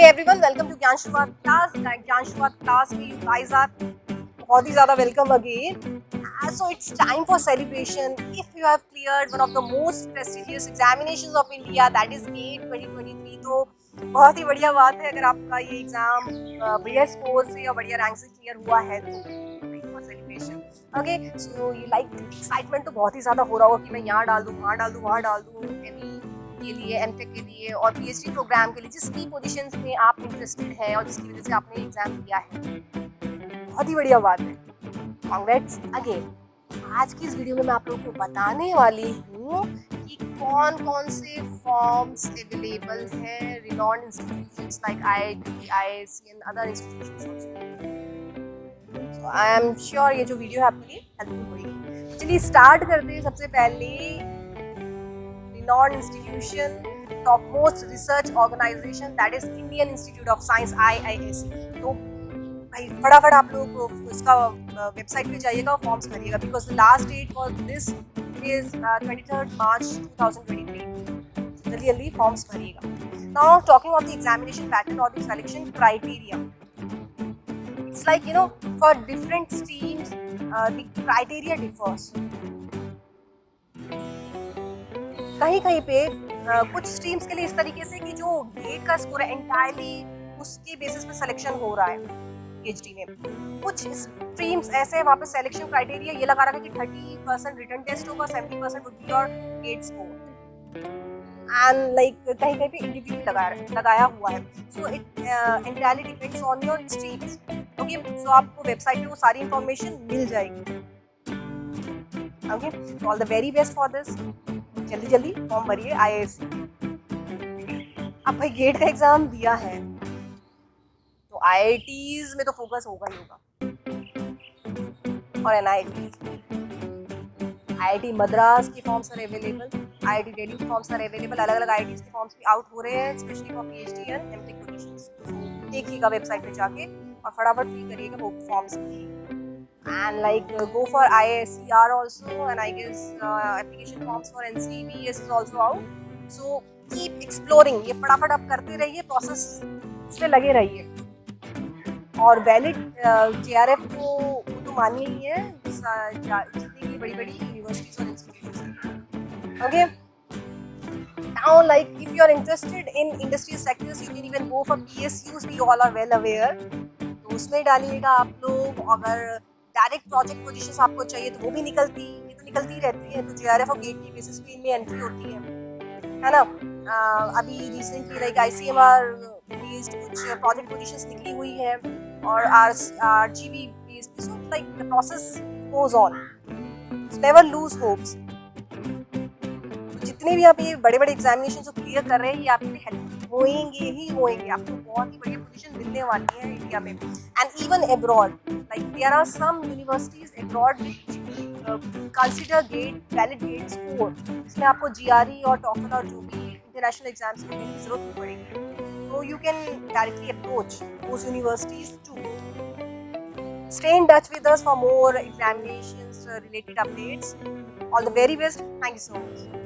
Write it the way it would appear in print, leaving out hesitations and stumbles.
everyone, welcome to ज्ञान शुरुआत class. ज्ञान शुरुआत क्लास में you guys are बहुत ही ज़्यादा welcome again. So it's time for celebration. If you have cleared one of the most prestigious examinations of India, that is GATE 2023, तो बहुत ही बढ़िया बात है। अगर आपका ये एग्जाम बढ़िया स्कोर से या बढ़िया रैंक से क्लियर हुआ है तो time for celebration. Okay, so you like excitement तो बहुत ही ज़्यादा हो रहा होगा कि मैं यहाँ डाल दूँ, वहाँ डाल दूँ, वहाँ डाल दूँ, के लिए, MTech के लिए और PhD प्रोग्राम के लिए, जिसकी पोजीशंस में आप इंटरेस्टेड हैं और जिसकी वजह से आपने एग्जाम दिया है। बहुत ही बढ़िया बात है। Congrats again. आज की इस वीडियो में मैं आप लोगों को बताने वाली हूँ कि कौन कौन से फॉर्म्स अवेलेबल हैं renowned institutions like IIT, IISc and other institutions. So I am sure ये जो वीडियो है आपके लिए हेल्पफुल होगी। चलिए स्टार्ट करते हैं। सबसे पहले renowned institution, topmost research organization, that is Indian Institute of Science IISc। तो भाई फटाफट आप लोग इसका वेबसाइट पे जाइएगा, फॉर्म्स भरिएगा, because the last date for this is 23 March 2023। जल्दी जल्दी फॉर्म्स भरिएगा। Now talking of the examination pattern और the selection criteria, it's like for different streams the criteria differs. कहीं कहीं पे कुछ स्ट्रीम्स के लिए इस तरीके से कि जो गेट का स्कोर है एंटायरली उसके बेसिस पे सिलेक्शन हो रहा है PhD में। कुछ स्ट्रीम्स ऐसे हैं वहाँ पे सिलेक्शन क्राइटेरिया ये लगा रखा है कि 30% रिटन टेस्ट होगा, 70% would be your GATE score, and like कहीं कहीं पे इंडिविजुअल लगाया हुआ है। So it entirely depends on your streams. Okay, so आपको वेबसाइट पे वो सारी इंफॉर्मेशन मिल जाएगी। Okay, so all the very best for this. जल्दी जल्दी फॉर्म भरिए IISc। अब भाई गेट का एग्जाम दिया है तो IITs में तो फोकस होगा ही होगा, और NITs। IIT मद्रास की forms are available, IIT Delhi की फॉर्म्स आर अवेलेबल। अलग अलग IITs के फॉर्म्स भी आउट हो रहे हैं, specially for PhD and MTech positions. देखिएगा वेबसाइट पे जाके और फटाफट फिल करिएगा वो फॉर्म्स भी। And like go for ISCR also, and I guess application forms for NCBS is also out. So keep exploring. ये फटाफट आप करते रहिए, प्रोसेस से लगे रहिए। और वैलिड JRF तो मानिए ही है जितनी भी बड़ी बड़ी यूनिवर्सिटीज और इंस्टीट्यूशंस हैं। Okay, now like if you are interested in industry sectors, you can even go for PSUs, we all are well aware। तो उसमें डालिएगा आप लोग। अगर डायरेक्ट प्रोजेक्ट पोजीशंस आपको चाहिए तो वो भी निकलती रहती है। तो JRF और गेट की बेसिस पे इनमें एंट्री होती है ना। अभी रिसेंटली लाइक ICMR बेस्ड कुछ प्रोजेक्ट पोजीशंस निकली हुई है और RGB based. So like the process goes on, never lose hopes. जितने भी आप ये बड़े बड़े एग्जामिनेशन जो क्लियर कर रहे हैं ये आपके लिए हेल्प होएंगे ही होएंगे। आपको बहुत ही बढ़िया पोजीशन मिलने वाली है इंडिया में and even abroad. Like there are some universities abroad which consider valid gate score, इसमें आपको GRE और TOEFL और जो भी international exams की जरूरत नहीं पड़ेगी। So you can directly approach those universities too. Stay in touch with us for more examinations related updates. All the very best. Thank you so much.